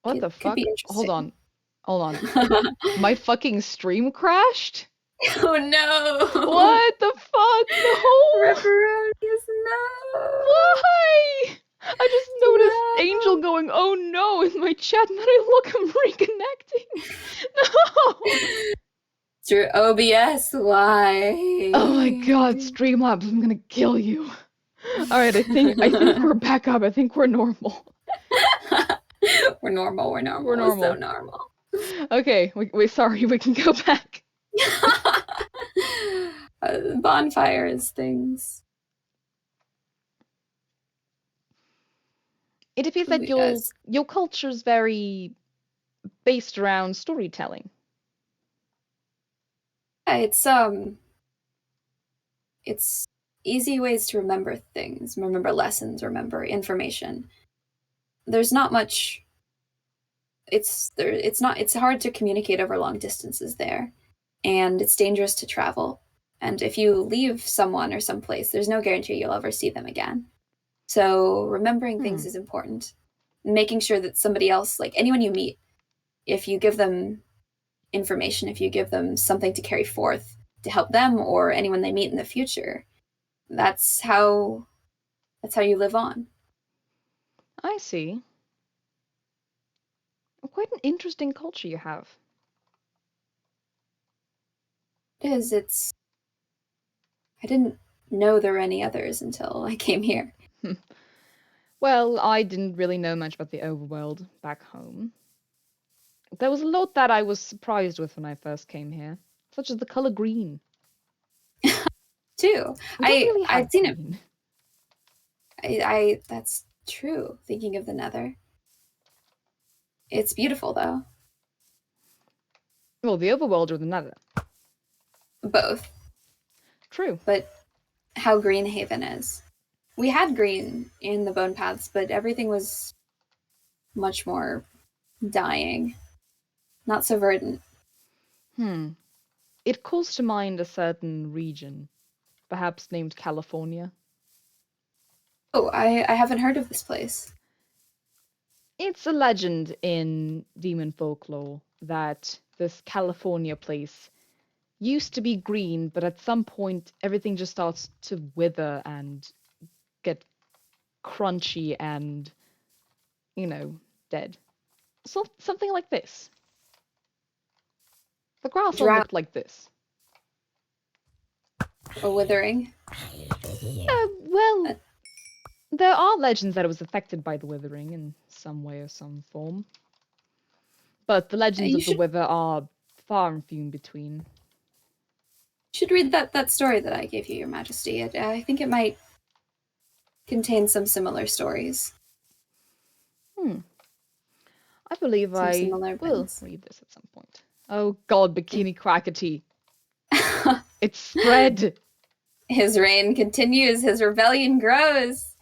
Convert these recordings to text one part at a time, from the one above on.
What the Could be fuck? Hold interesting. on. Hold on. My fucking stream crashed? Oh no! What the fuck? No! Ripperonius, no! Why? I just noticed Angel No! going, oh no, in my chat, and then I look, I'm reconnecting. No! Through OBS, why? Oh my god, Streamlabs, I'm gonna kill you. Alright, I think we're back up. I think we're normal. We're normal, we're We're normal, we're so normal. normal. Okay, we sorry, we can go back. Bonfires, things. It appears Ooh, that your culture's very based around storytelling. It's easy ways to remember things, remember lessons, remember information. There's not much. It's hard to communicate over long distances there, and it's dangerous to travel. And if you leave someone or someplace, there's no guarantee you'll ever see them again. So remembering things is important. Making sure that somebody else, like anyone you meet, if you give them information, if you give them something to carry forth to help them or anyone they meet in the future, that's how you live on. I see. Quite an interesting culture you have. It is. I didn't know there were any others until I came here. Well, I didn't really know much about the overworld back home. There was a lot that I was surprised with when I first came here, such as the color green. Too. We don't really I'd have seen it. green. I that's true. Thinking of the Nether. It's beautiful though. Well, the overworld or the nether. Both. True. But how green Haven is. We had green in the bone paths, but everything was much more dying. Not so verdant. It calls to mind a certain region, perhaps named California. Oh, I haven't heard of this place. It's a legend in demon folklore that this California place used to be green, but at some point everything just starts to wither and get crunchy and, dead. So something like this. The grass all looked like this. Or withering. Well, there are legends that it was affected by the withering in some way or some form. But the legends of the wither are far and few in between. You should read that story that I gave you, Your Majesty. I think it might contain some similar stories. I believe I will read this at some point. Oh god, Bikini Quackity. It's spread! His reign continues, his rebellion grows.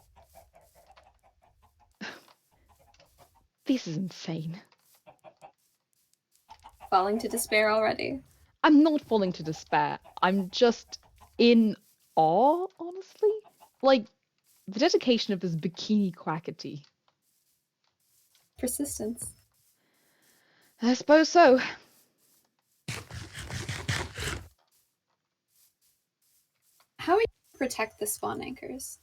This is insane. Falling to despair already. I'm not falling to despair. I'm just in awe, honestly. Like, the dedication of this Bikini Quackity. Persistence. I suppose so. How are you going to protect the spawn anchors?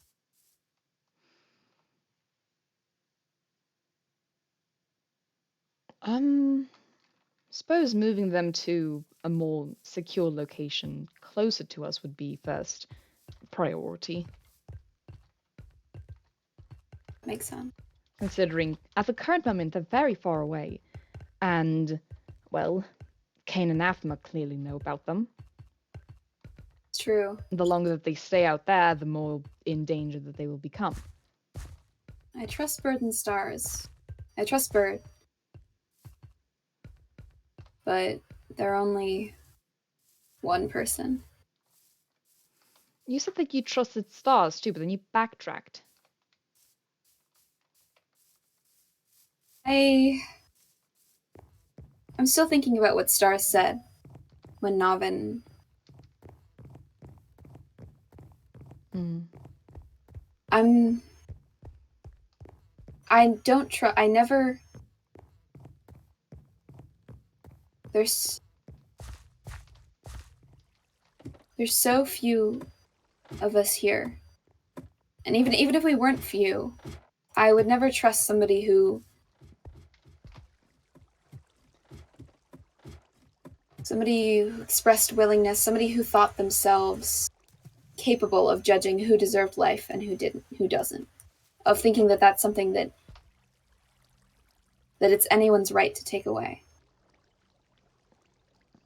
Suppose moving them to a more secure location closer to us would be first priority. Makes sense. Considering at the current moment they're very far away, and, well, Cain and Anathema clearly know about them. It's true. The longer that they stay out there, the more in danger that they will become. I trust Bird and Stars. I trust Bird. But they're only one person. You said that you trusted Stars too, but then you backtracked. I'm still thinking about what Stars said when Navin. I don't trust. I never there's so few of us here. And even if we weren't few, I would never trust somebody who expressed willingness, somebody who thought themselves capable of judging who deserved life and who didn't, who doesn't, of thinking that that's something that it's anyone's right to take away.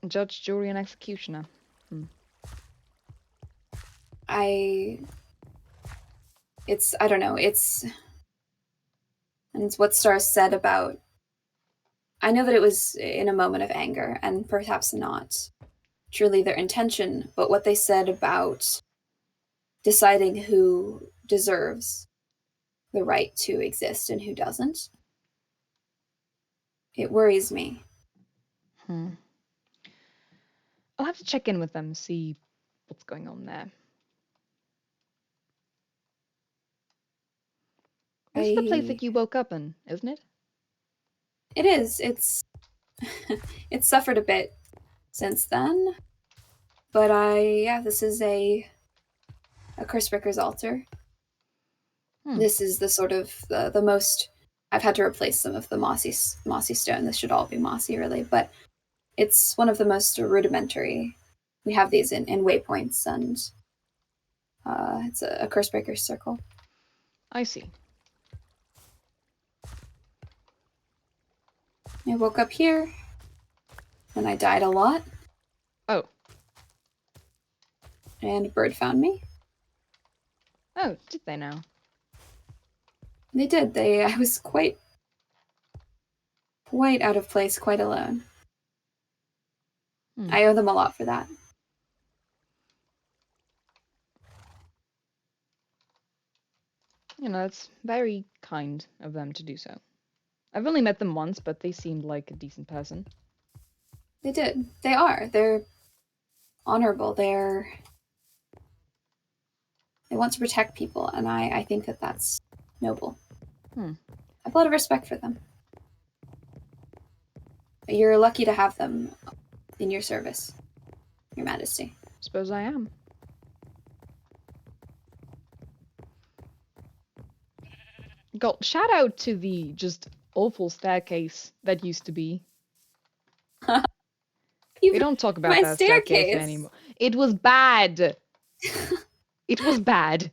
Judge, jury, and executioner. I don't know, and it's what Star said about, I know that it was in a moment of anger and perhaps not truly their intention, but what they said about deciding who deserves the right to exist and who doesn't, it worries me. I'll have to check in with them, see what's going on there. This is the place that you woke up in, isn't it? It is. It's it's suffered a bit since then, but this is a cursebreaker's altar. This is the sort of the most. I've had to replace some of the mossy stone. This should all be mossy, really, but it's one of the most rudimentary. We have these in waypoints, and it's a cursebreaker's circle. I see. I woke up here, and I died a lot. Oh. And a bird found me. Oh, did they now? They did. I was quite out of place, quite alone. I owe them a lot for that. You know, it's very kind of them to do so. I've only met them once, but they seemed like a decent person. They did. They are. They're honorable. They want to protect people, and I think that that's noble. I have a lot of respect for them. You're lucky to have them in your service, Your Majesty. Suppose I am. God, shout out to the just awful staircase that used to be. We don't talk about that staircase anymore. It was bad. It was bad.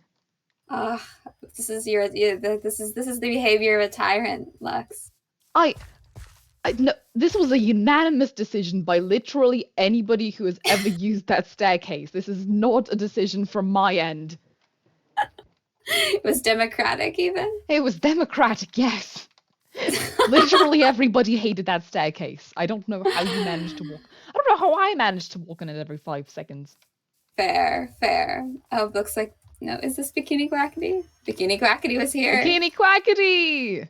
This is the behavior of a tyrant, Lux. No, this was a unanimous decision by literally anybody who has ever used that staircase. This is not a decision from my end. It was democratic, even? It was democratic, yes. Literally everybody hated that staircase. I don't know how you managed to walk. I don't know how I managed to walk on it every 5 seconds. Fair. Oh, looks like... No, is this Bikini Quackity? Bikini Quackity was here. Bikini Quackity!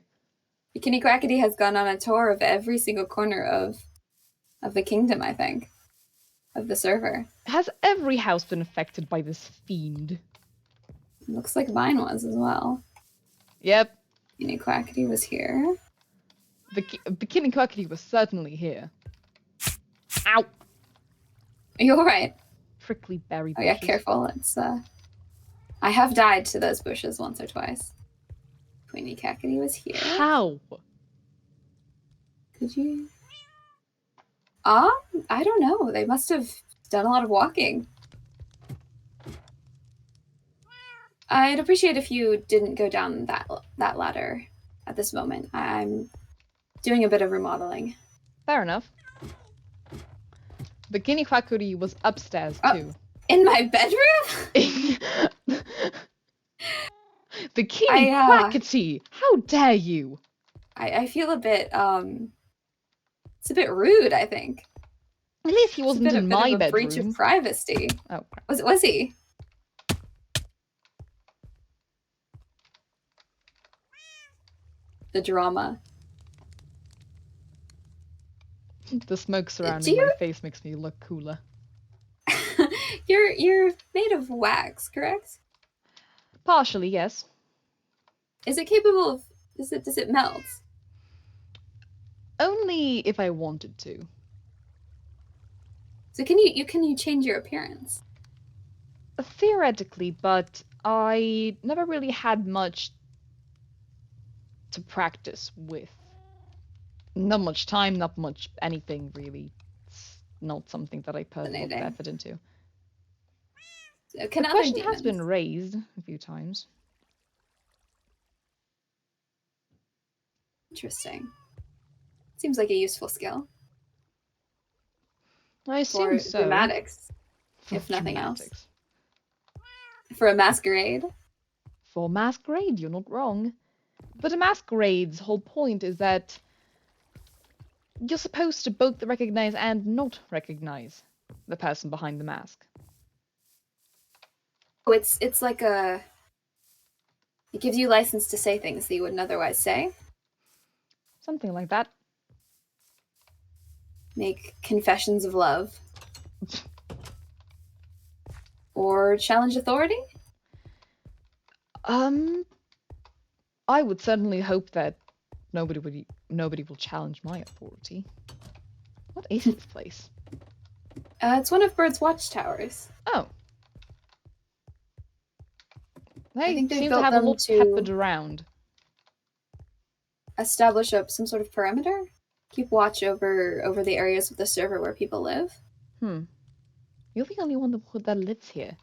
Bikini Quackity has gone on a tour of every single corner of the kingdom, I think. Of the server. Has every house been affected by this fiend? Looks like mine was as well. Yep. Bikini Quackity was here. Bikini Quackity was certainly here. Ow! Are you alright? Prickly berry bushes. Oh yeah, careful. It's I have died to those bushes once or twice. Queenie Quackity was here. How? Could you? I don't know. They must have done a lot of walking. I'd appreciate if you didn't go down that ladder at this moment. I'm doing a bit of remodeling. Fair enough. Bikini Quackity was upstairs too. In my bedroom? Bikini Quackity! How dare you? I feel a bit it's a bit rude, I think. At least he wasn't in my bedroom. Breach of privacy. Oh, crap. Was he? The drama. The smoke surrounding my face makes me look cooler. You're made of wax, correct? Partially, yes. Is it capable of... Does it melt? Only if I wanted to. So can you change your appearance? Theoretically, but I never really had much to practice with. Not much time, not much anything really. It's not something that I put a lot of Fascinating. effort into. So The can other question has demons? been raised a few times. Interesting. Seems like a useful skill I assume for so. dramatics, For if nothing else. dramatics. For a masquerade. For masquerade, you're not wrong. But a masquerade's whole point is that you're supposed to both recognize and not recognize the person behind the mask. Oh, it's like it gives you license to say things that you wouldn't otherwise say. Something like that. Make confessions of love. Or challenge authority? Um, I would certainly hope that nobody will challenge my authority. What is this place? It's one of Bird's watchtowers. Oh, I they think they've seem to built have a them lot to peppered around. establish up some sort of perimeter, keep watch over the areas of the server where people live. You're the only one that lives here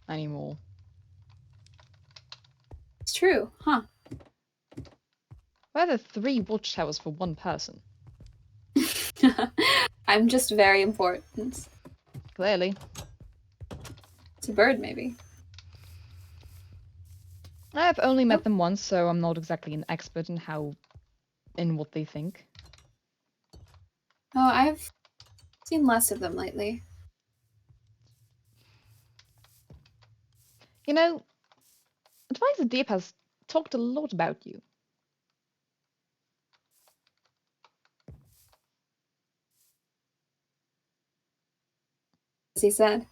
anymore. It's true, huh? Why are there 3 watchtowers for one person? I'm just very important. Clearly. It's a bird, maybe. I've only met Oh. them once, so I'm not exactly an expert in what they think. Oh, I've seen less of them lately. You know, Advisor Deep has talked a lot about you. As he said,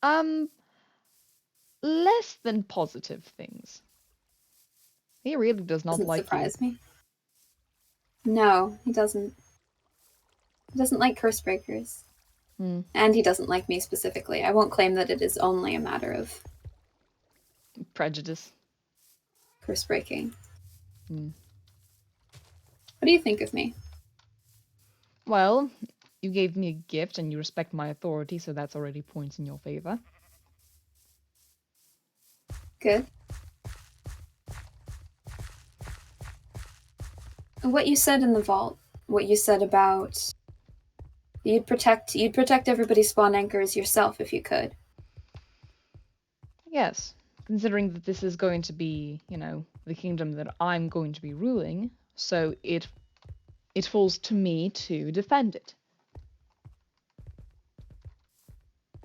Um, less than positive things. He really does not doesn't like you. surprise me. No, he doesn't. He doesn't like cursebreakers. And he doesn't like me specifically. I won't claim that it is only a matter of Prejudice. curse breaking. What do you think of me? Well, you gave me a gift and you respect my authority, so that's already points in your favor. Good. What you said in the vault, what you said about you'd protect everybody's spawn anchors yourself if you could. Yes, considering that this is going to be, the kingdom that I'm going to be ruling, so it falls to me to defend it.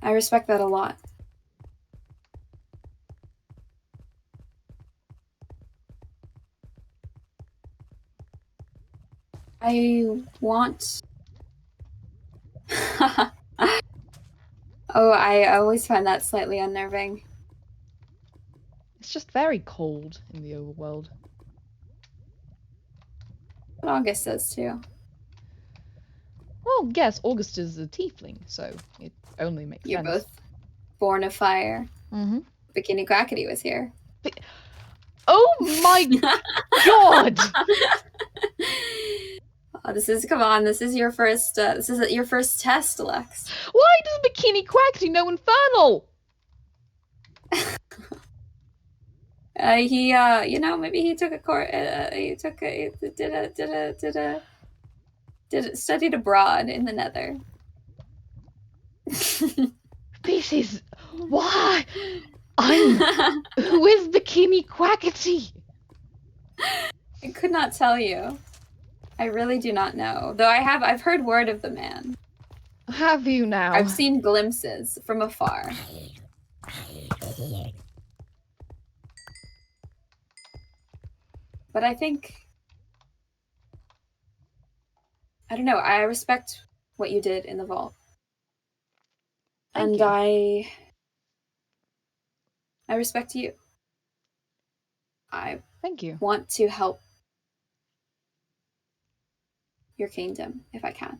I respect that a lot. I want. Oh, I always find that slightly unnerving. It's just very cold in the overworld. But August says too. Well, yes, August is a tiefling, so it only makes You're sense. both born of fire. Mm-hmm. Bikini Quackity was here. Oh my god! Oh, come on, this is your first test, Lex. Why does Bikini Quackity know Infernal? Maybe he took a course. Studied abroad in the Nether. This is why I'm. Who is Bikini Quackity? I could not tell you. I really do not know. Though I've heard word of the man. Have you now? I've seen glimpses from afar. But I don't know. I respect what you did in the vault. Thank and you. I respect you. I Thank you. want to help your kingdom if I can.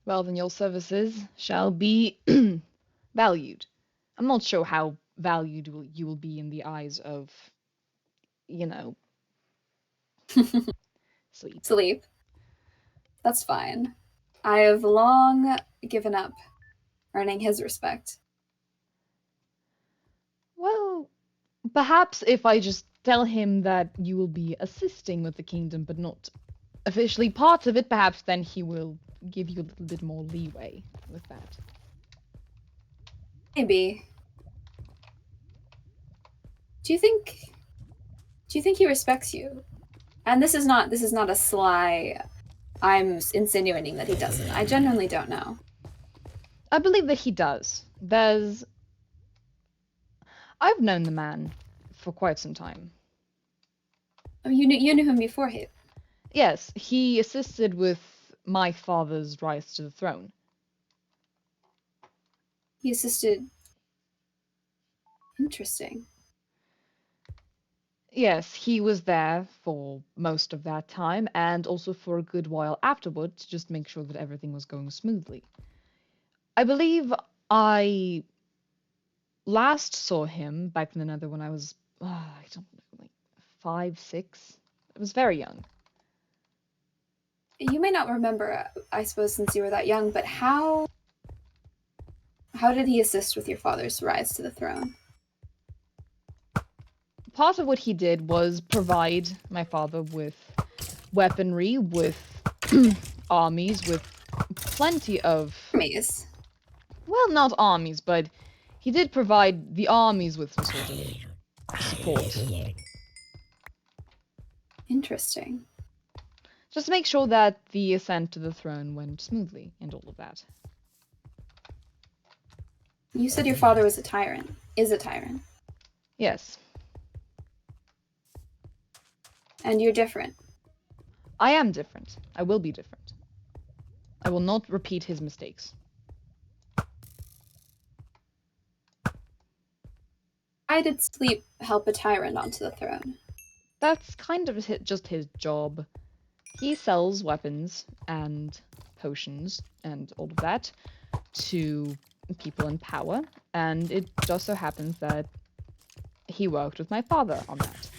Well, then your services shall be valued. I'm not sure how valued you will be in the eyes of, you know, sleep. Sleep. That's fine. I have long given up earning his respect. Well, perhaps if I just tell him that you will be assisting with the kingdom, but not officially part of it, perhaps then he will give you a little bit more leeway with that. Maybe. Do you think he respects you? And this is not a sly, I'm insinuating that he doesn't. I genuinely don't know. I believe that he does. I've known the man for quite some time. Oh, you knew him before he. Yes, he assisted with my father's rise to the throne. He assisted. Interesting. Yes, he was there for most of that time and also for a good while afterward to just make sure that everything was going smoothly. I believe I last saw him back in the Nether when I was, I don't know, like 5, 6. I was very young. You may not remember, I suppose, since you were that young, but how did he assist with your father's rise to the throne? Part of what he did was provide my father with weaponry, with armies, with plenty of, Armies. well, not armies, but he did provide the armies with some sort of support. Interesting. Just to make sure that the ascent to the throne went smoothly and all of that. You said your father was a tyrant. Is a tyrant. Yes, And you're different. I am different. I will be different. I will not repeat his mistakes. Why did sleep help a tyrant onto the throne? That's kind of just his job. He sells weapons and potions and all of that to people in power, and it just so happens that he worked with my father on that.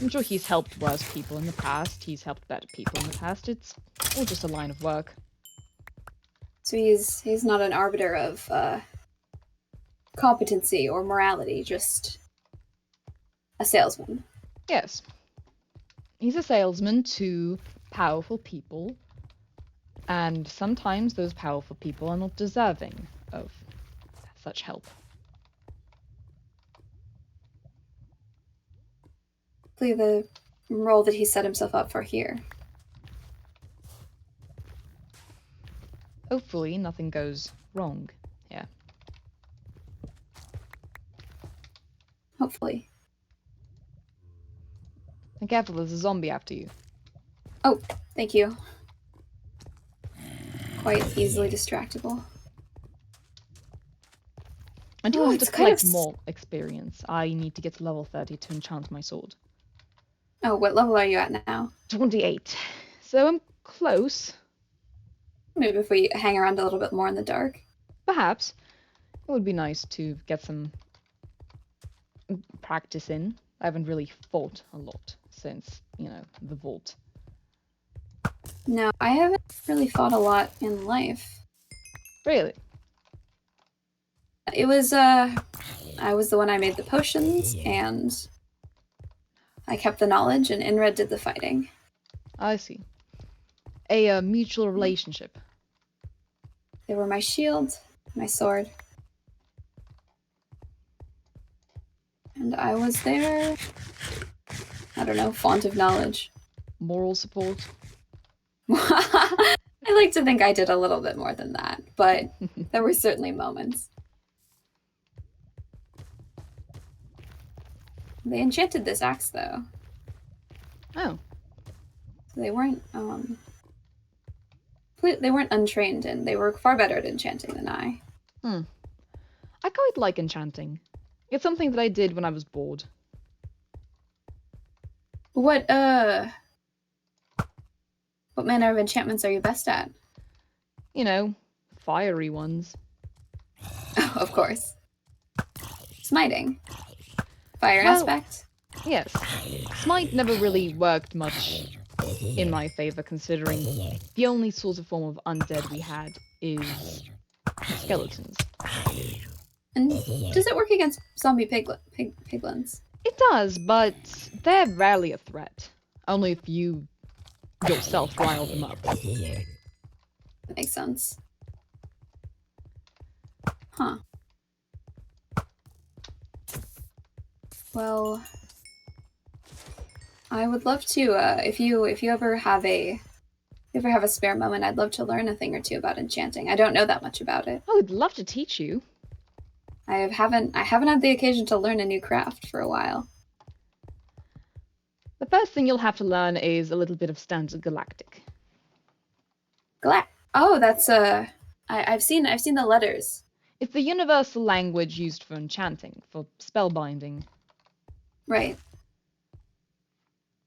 I'm sure he's helped worse people in the past, he's helped better people in the past, it's all just a line of work. So he's not an arbiter of competency or morality, just a salesman. Yes, he's a salesman to powerful people, and sometimes those powerful people are not deserving of such help. Hopefully the role that he set himself up for here. Hopefully, nothing goes wrong here. Hopefully. And careful, there's a zombie after you. Oh, thank you. Quite easily distractible. I do Oh, want to it's kind collect of. more experience. I need to get to level 30 to enchant my sword. Oh, what level are you at now? 28. So I'm close. Maybe if we hang around a little bit more in the dark. Perhaps. It would be nice to get some practice in. I haven't really fought a lot since, the vault. No, I haven't really fought a lot in life. Really? It was I was the one I made the potions, and I kept the knowledge, and Inred did the fighting. I see. A mutual relationship. They were my shield, my sword. And I was their, I don't know, font of knowledge. Moral support. I like to think I did a little bit more than that, but there were certainly moments. They enchanted this axe, though. Oh. So they weren't untrained, and they were far better at enchanting than I. I quite like enchanting. It's something that I did when I was bored. What manner of enchantments are you best at? fiery ones. Of course. Smiting. Fire Well, aspect? yes. Smite never really worked much in my favor, considering the only sort of form of undead we had is skeletons. And does it work against zombie piglins? It does, but they're rarely a threat. Only if you yourself rile them up. That makes sense. Huh. Well, I would love to. If you ever have a spare moment, I'd love to learn a thing or two about enchanting. I don't know that much about it. I would love to teach you. I haven't had the occasion to learn a new craft for a while. The first thing you'll have to learn is a little bit of Standard Galactic. Oh, that's I've seen the letters. It's the universal language used for enchanting, for spellbinding. Right.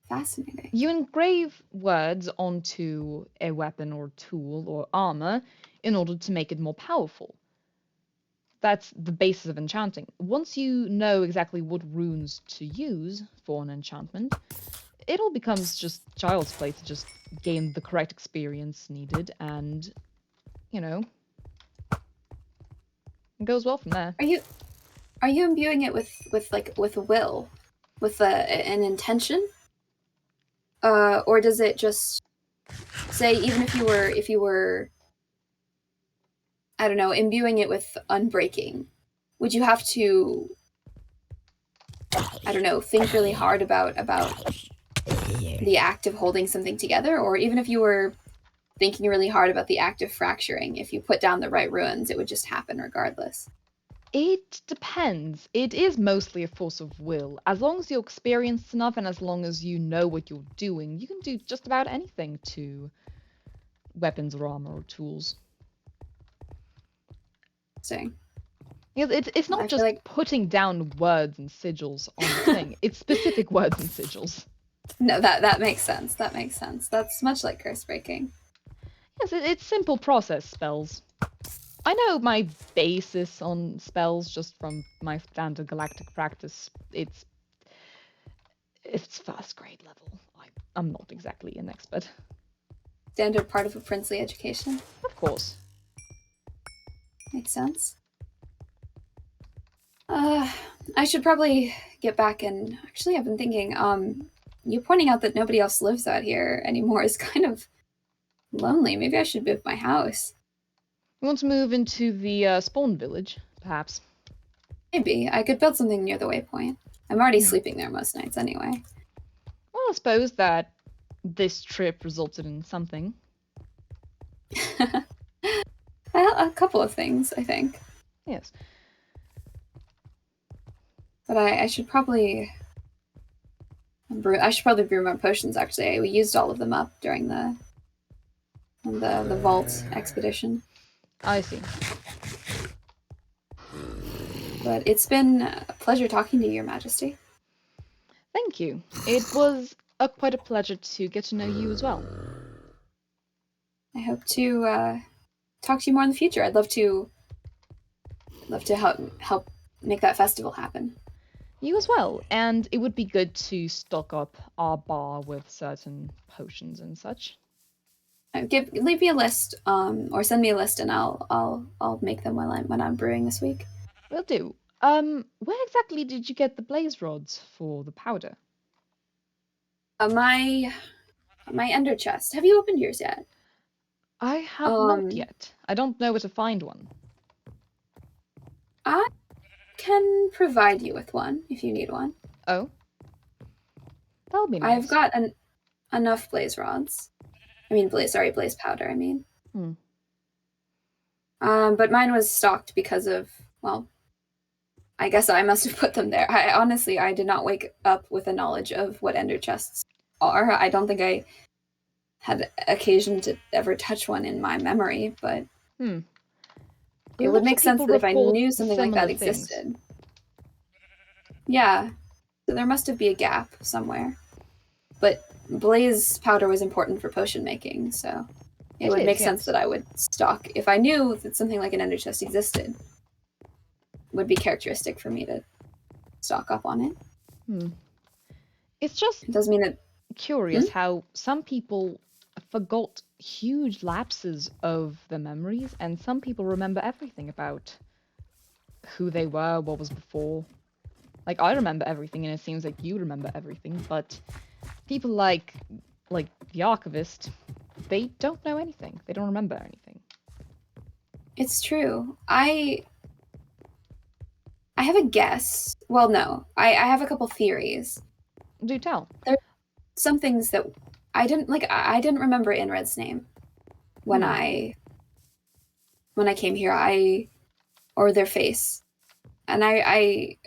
Fascinating. You engrave words onto a weapon or tool or armor in order to make it more powerful. That's the basis of enchanting. Once you know exactly what runes to use for an enchantment, it all becomes just child's play to just gain the correct experience needed, and, you know, it goes well from there. Are you imbuing it with a will, with an intention, or does it just say, even if you were I don't know, imbuing it with unbreaking, would you have to, I don't know, think really hard about the act of holding something together? Or even if you were thinking really hard about the act of fracturing, if you put down the right runes, it would just happen regardless? It depends. It is mostly a force of will. As long as you're experienced enough and as long as you know what you're doing, you can do just about anything to weapons or armor or tools. Interesting. It's not just like putting down words and sigils on the thing. It's specific words and sigils. No, that makes sense. That makes sense. That's much like curse breaking. Yes, it's simple process spells. I know my basis on spells just from my Standard Galactic practice. It's first grade level. I'm not exactly an expert. Standard part of a princely education. Of course. Makes sense. I should probably get back and actually I've been thinking, you pointing out that nobody else lives out here anymore is kind of lonely. Maybe I should move my house. You want to move into the spawn village, perhaps? Maybe. I could build something near the waypoint. I'm already sleeping there most nights anyway. Well, I suppose that this trip resulted in something. A couple of things, I think. Yes. But I should probably brew my potions. Actually, we used all of them up during the vault expedition. I see. But it's been a pleasure talking to you, Your Majesty. Thank you. It was quite a pleasure to get to know you as well. I hope to talk to you more in the future. I'd love to help make that festival happen. You as well, and it would be good to stock up our bar with certain potions and such. Leave me a list, or send me a list, and I'll make them when I'm brewing this week. Will do. Where exactly did you get the blaze rods for the powder? My ender chest. Have you opened yours yet? I have not yet. I don't know where to find one. I can provide you with one if you need one. Oh, that'll be nice. I've got enough blaze rods. Blaze powder. I mean. But mine was stocked because of, well, I guess I must have put them there. I did not wake up with a knowledge of what ender chests are. I don't think I had occasion to ever touch one in my memory, but it would make sense that if I knew something like that existed. Yeah, so there must have been a gap somewhere. But blaze powder was important for potion making, so It It would is, make sense yes. that I would stalk if I knew that something like an ender chest existed. Would be characteristic for me to stock up on it. Hmm. It's just It does mean that. curious Hmm? how some people forgot huge lapses of their memories, and some people remember everything about who they were, what was before. Like I remember everything, and it seems like you remember everything, but people like the archivist, they don't know anything. They don't remember anything. It's true. I have a guess. Well, no, I have a couple theories. Do tell. There's some things that I didn't like. I didn't remember Inred's name when Hmm. I came here. Or their face, and I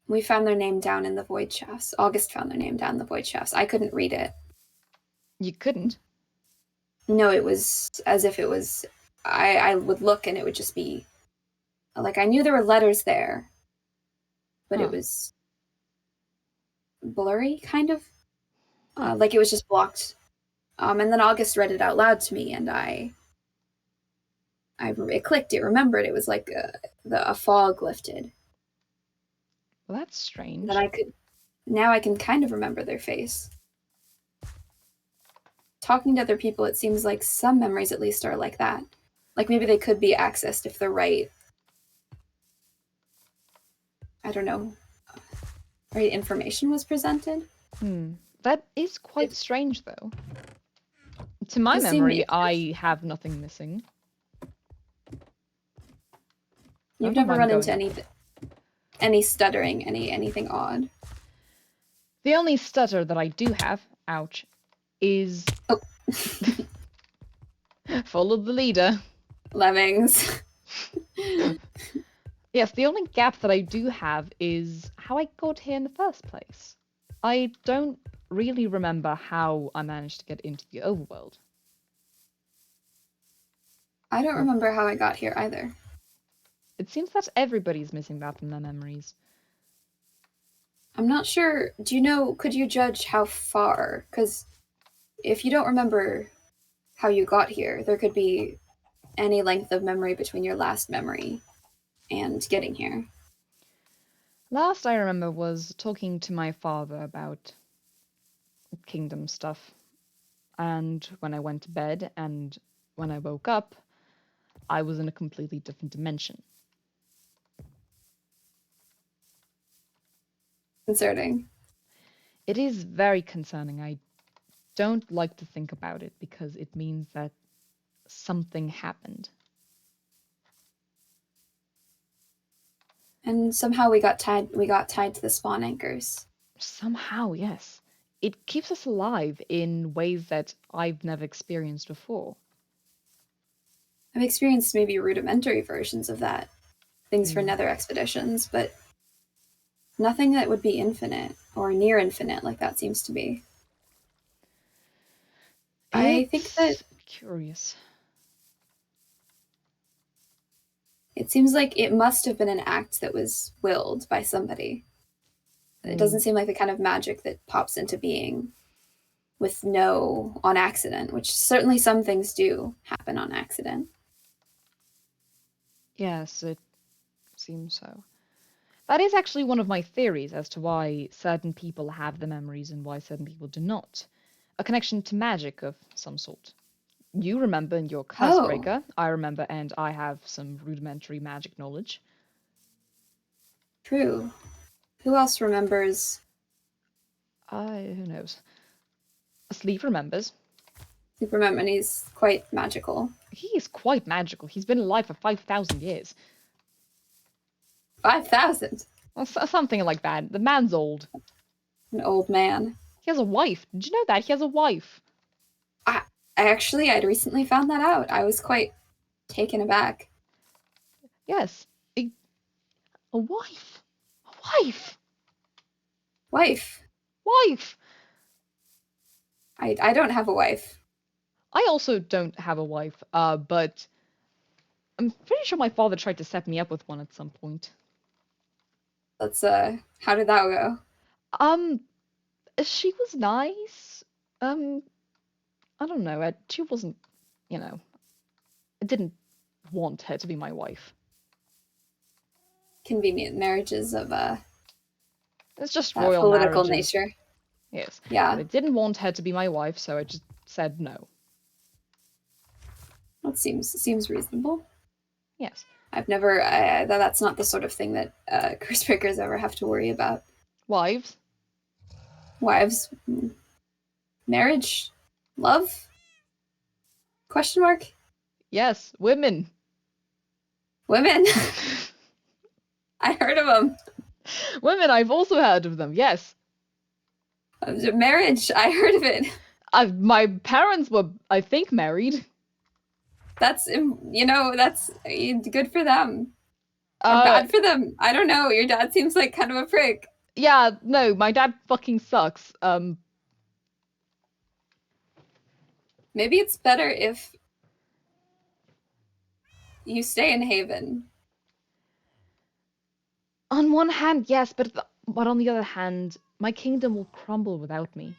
we found their name down in the void shafts. August found their name down in the void shafts. I couldn't read it. You couldn't. No, it was as if it was. I would look and it would just be like I knew there were letters there, but it Huh. was blurry, kind of Huh. like it was just blocked. And then August read it out loud to me, and it clicked. It remembered. It was like a fog lifted. Well, that's And then strange. I could now I can kind of remember their face. Talking to other people, it seems like some memories at least are like that. Like maybe they could be accessed if the right, I don't know, right information was presented. Hmm. That is quite It strange, though. To my does seem memory, I have nothing missing. I you've don't never mind run into going. any stuttering, anything odd. The only stutter that I do have, ouch, is Oh, follow the leader. lemmings. Yes, the only gap that I do have is how I got here in the first place. I don't really remember how I managed to get into the overworld. I don't Well, remember how I got here either. it seems that everybody's missing that from their memories. I'm not sure. Do you know? Could you judge how far? Because if you don't remember how you got here, there could be any length of memory between your last memory and getting here. Last I remember was talking to my father about kingdom stuff, and when I went to bed and when I woke up, I was in a completely different dimension. Concerning. It is very concerning. I don't like to think about it because it means that something happened. And somehow we got tied to the spawn anchors. Somehow, yes. It keeps us alive in ways that I've never experienced before. I've experienced maybe rudimentary versions of that, things for Hmm. nether expeditions, but nothing that would be infinite or near infinite like that seems to be. I think that It's curious. it seems like it must have been an act that was willed by somebody. It Hmm. doesn't seem like the kind of magic that pops into being with no on accident, which certainly some things do happen on accident. Yes, it seems so. That is actually one of my theories as to why certain people have the memories and why certain people do not. A connection to magic of some sort. You remember in your Oh, cursebreaker, I remember, and I have some rudimentary magic knowledge. true. Who else remembers? Who knows? Sleep remembers. Superman, and he's quite magical. He is quite magical. He's been alive for 5,000 years. 5,000. Or something like that. The man's old. An old man. He has a wife. Did you know that? He has a wife. I, I'd recently found that out. I was quite taken aback. Yes, a, a wife. A wife. Wife. Wife. I don't have a wife. I also don't have a wife, but I'm pretty sure my father tried to set me up with one at some point. Let's how did that go? Um, she was nice. Um, I don't know. She wasn't, you know, I didn't want her to be my wife. Convenient marriages of It's just royal political marriages. nature. Yes. But Yeah, I didn't want her to be my wife, so I just said no. that seems reasonable. Yes. I've never. That's not the sort of thing that cursebreakers ever have to worry about. Wives? Wives, marriage, love? Question mark. Yes. Women. Women. I heard of them. Women, I've also heard of them. Yes. Marriage. I heard of it. My parents were, I think, married. That's that's good for them or Uh, bad for them. I don't know. Your dad seems like kind of a prick. yeah, no, my dad fucking sucks. Maybe it's better if you stay in Haven. On one hand, yes, but on the other hand, my kingdom will crumble without me.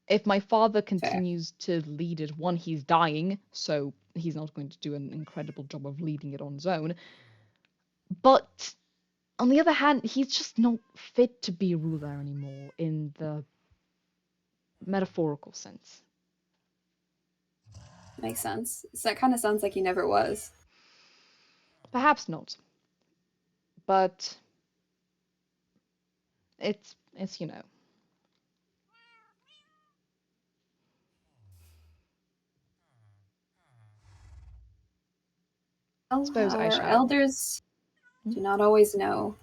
If my father Fair. continues to lead it, one, he's dying, so he's not going to do an incredible job of leading it on his own. But on the other hand, he's just not fit to be a ruler anymore in the metaphorical sense. Makes sense. So that kind of sounds like he never was. Perhaps not, but it's you know. Well, Suppose I our shall. elders Hmm? do not always know.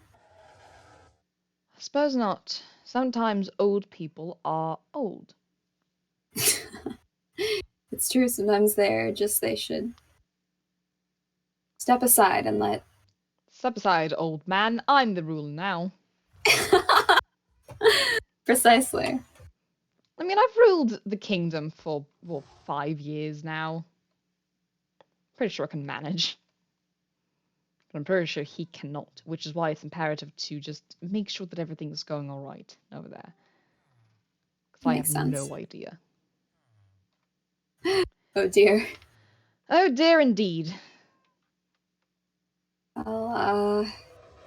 Suppose not. Sometimes old people are old. It's true. Sometimes they should step aside and let. Step aside, old man. I'm the ruler now. Precisely. I mean, I've ruled the kingdom for, well, 5 years now. Pretty sure I can manage. But I'm pretty sure he cannot, which is why it's imperative to just make sure that everything is going all right over there. Because I have Makes sense. no idea. Oh dear. Oh dear, indeed. Well,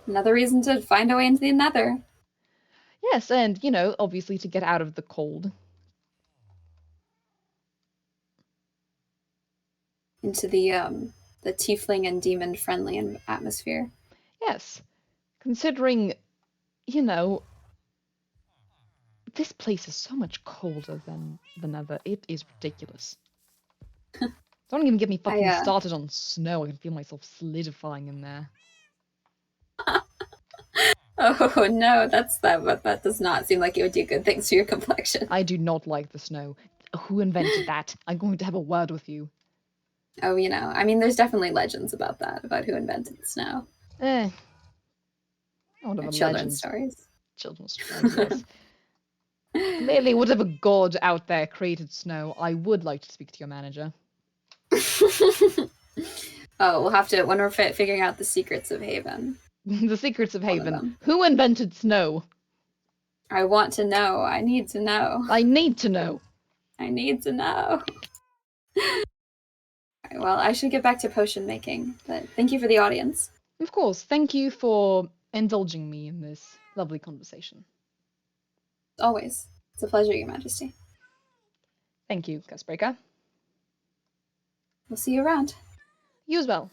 another reason to find a way into the Nether. Yes, and, obviously to get out of the cold. Into the tiefling and demon friendly atmosphere. Yes. Considering, you know, this place is so much colder than the Nether. It is ridiculous. Don't even get me I fucking started on snow. I can feel myself solidifying in there. Oh no, that does not seem like it would do good things for your complexion. I do not like the snow. Who invented that? I'm going to have a word with you. Oh, I mean, there's definitely legends about that, about who invented the snow. Eh, out of a Children's legend. stories. Children's stories, yes. Clearly, whatever god out there created snow, I would like to speak to your manager. Oh, we'll have to when we're figuring out the secrets of Haven. The secrets of One of Haven. them. Who invented snow? I want to know. I need to know. I need to know. I need to know. Right, well, I should get back to potion making, but thank you for the audience. Of course, thank you for indulging me in this lovely conversation. Always. It's a pleasure, Your Majesty. Thank you, Cursebreaker. We'll see you around. You as well.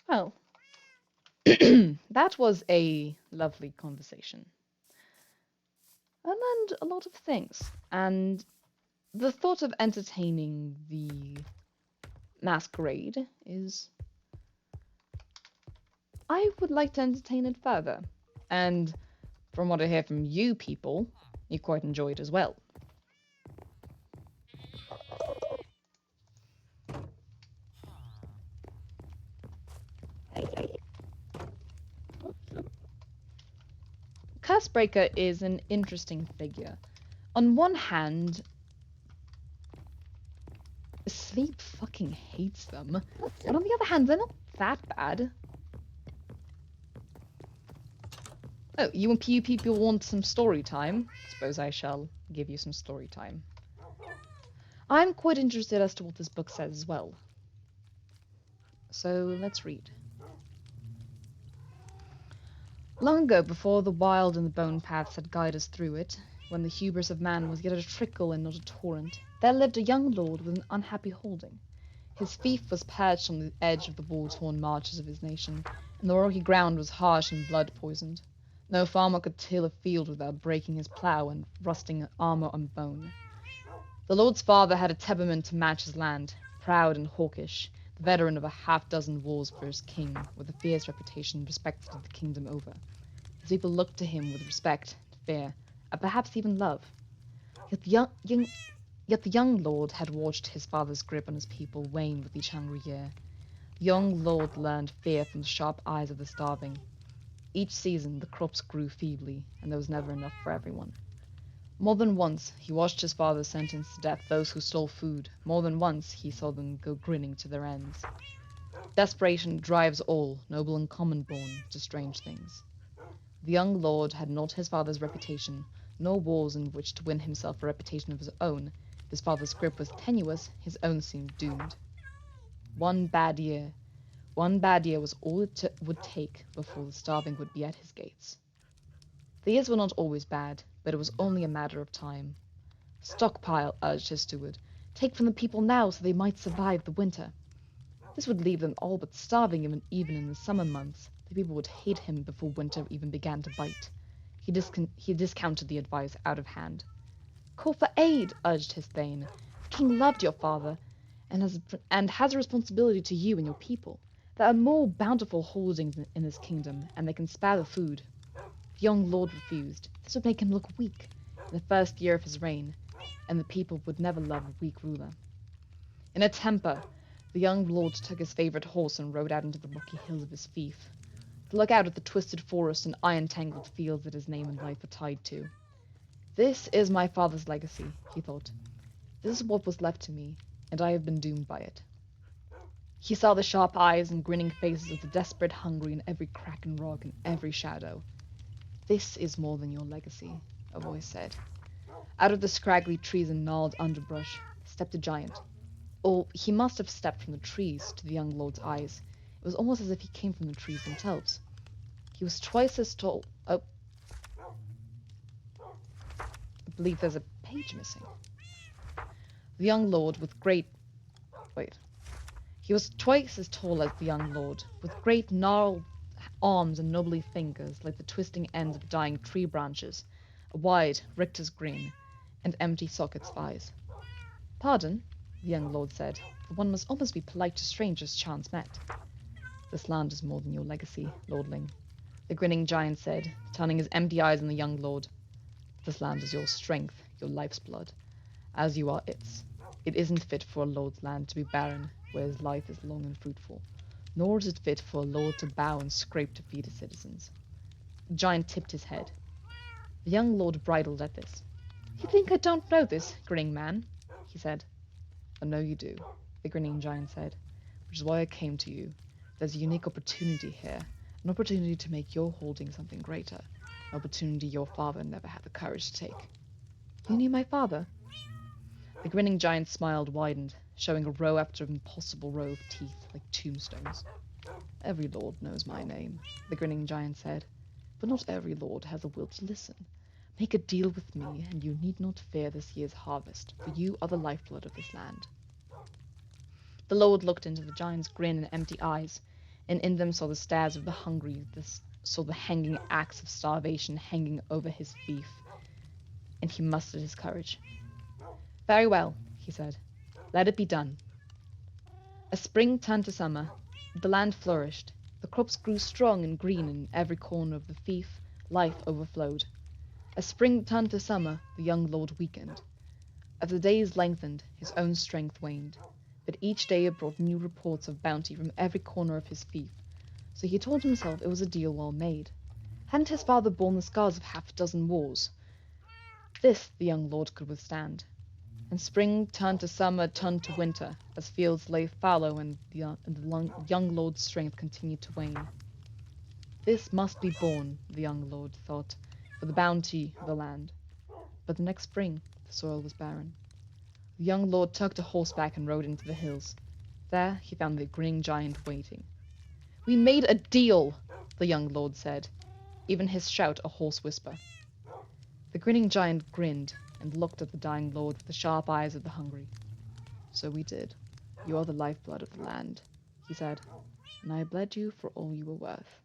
Well, that was a lovely conversation. I learned a lot of things, and the thought of entertaining the masquerade is. I would like to entertain it further, and from what I hear from you people, you quite enjoy it as well. Cursebreaker is an interesting figure. On one hand, Sleep fucking hates them, but on the other hand, they're not that bad. Oh, you people want some story time? Suppose I shall give you some story time. I'm quite interested as to what this book says as well. So let's read. Long ago, before the wild and the bone paths had guided us through it, when the hubris of man was yet a trickle and not a torrent, there lived a young lord with an unhappy holding. His fief was perched on the edge of the war-torn marches of his nation, and the rocky ground was harsh and blood-poisoned. No farmer could till a field without breaking his plough and rusting armour and bone. The lord's father had a temperament to match his land, proud and hawkish, the veteran of a half-dozen wars for his king, with a fierce reputation respected the kingdom over. His people looked to him with respect, fear, and perhaps even love. Yet the young lord had watched his father's grip on his people wane with each hungry year. The young lord learned fear from the sharp eyes of the starving. Each season the crops grew feebly, and there was never enough for everyone. More than once he watched his father sentence to death those who stole food. More than once he saw them go grinning to their ends. Desperation drives all, noble and common born, to strange things. The young lord had not his father's reputation, nor wars in which to win himself a reputation of his own. If his father's grip was tenuous, his own seemed doomed. One bad year was all it would take before the starving would be at his gates. The years were not always bad, but it was only a matter of time. Stockpile, urged his steward. Take from the people now so they might survive the winter. This would leave them all but starving even in the summer months. The people would hate him before winter even began to bite. He discounted the advice out of hand. Call for aid, urged his thane. The king loved your father, and has a responsibility to you and your people. There are more bountiful holdings in this kingdom, and they can spare the food. The young lord refused. This would make him look weak in the first year of his reign, and the people would never love a weak ruler. In a temper, the young lord took his favorite horse and rode out into the rocky hills of his fief, to look out at the twisted forest and iron-tangled fields that his name and life were tied to. This is my father's legacy, he thought. This is what was left to me, and I have been doomed by it. He saw the sharp eyes and grinning faces of the desperate hungry in every crack and rock and every shadow. This is more than your legacy, a voice said. Out of the scraggly trees and gnarled underbrush stepped a giant. Or he must have stepped from the trees to the young lord's eyes. It was almost as if he came from the trees themselves. He was twice as tall. Oh, I believe there's a page missing. The young lord with great... Wait. He was twice as tall as the young lord, with great gnarled arms and knobbly fingers like the twisting ends of dying tree branches, a wide Richter's grin, and empty sockets of eyes. Pardon, the young lord said, for one must almost be polite to strangers chance met. This land is more than your legacy, lordling, the grinning giant said, turning his empty eyes on the young lord. This land is your strength, your life's blood, as you are its. It isn't fit for a lord's land to be barren, where his life is long and fruitful, nor is it fit for a lord to bow and scrape to feed his citizens. The giant tipped his head. The young lord bridled at this. You think I don't know this, grinning man? He said. I know you do, the grinning giant said, which is why I came to you. There's a unique opportunity here, an opportunity to make your holding something greater, an opportunity your father never had the courage to take. You knew my father? The grinning giant's smile widened, showing a row after impossible row of teeth like tombstones. Every lord knows my name, the grinning giant said, but not every lord has a will to listen. Make a deal with me, and you need not fear this year's harvest, for you are the lifeblood of this land. The lord looked into the giant's grin and empty eyes, and in them saw the stares of the hungry, saw the hanging axe of starvation hanging over his fief, and he mustered his courage. Very well, he said. Let it be done. As spring turned to summer, the land flourished. The crops grew strong and green in every corner of the fief. Life overflowed. As spring turned to summer, the young lord weakened. As the days lengthened, his own strength waned. But each day it brought new reports of bounty from every corner of his fief. So he told himself it was a deal well made. Hadn't his father borne the scars of half a dozen wars? This the young lord could withstand. And spring turned to summer, turned to winter, as fields lay fallow and the young lord's strength continued to wane. This must be borne, the young lord thought, for the bounty of the land. But the next spring the soil was barren. The young lord took to horseback and rode into the hills. There he found the grinning giant waiting. We made a deal, the young lord said, even his shout a hoarse whisper. The grinning giant grinned and looked at the dying lord with the sharp eyes of the hungry. So we did. You are the lifeblood of the land, he said, and I bled you for all you were worth.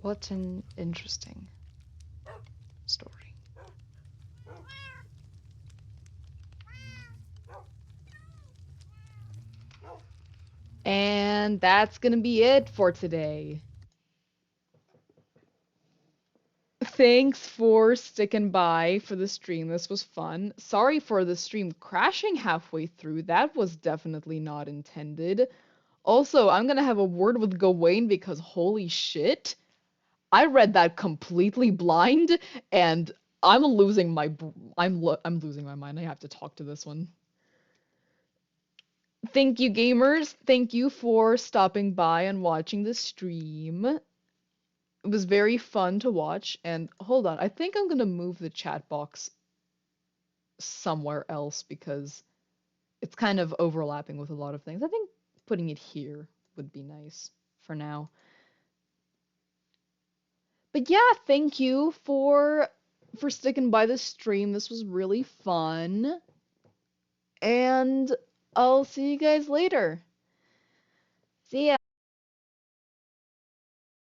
What an interesting story. And that's going to be it for today. Thanks for sticking by for the stream. This was fun. Sorry for the stream crashing halfway through. That was definitely not intended. Also, I'm gonna have a word with Gawain because holy shit, I read that completely blind, and I'm losing my I'm losing my mind. I have to talk to this one. Thank you, gamers. Thank you for stopping by and watching the stream. It was very fun to watch. And hold on, I think I'm gonna move the chat box somewhere else because it's kind of overlapping with a lot of things. I think putting it here would be nice for now. But yeah, thank you for sticking by the stream. This was really fun. And I'll see you guys later. See ya.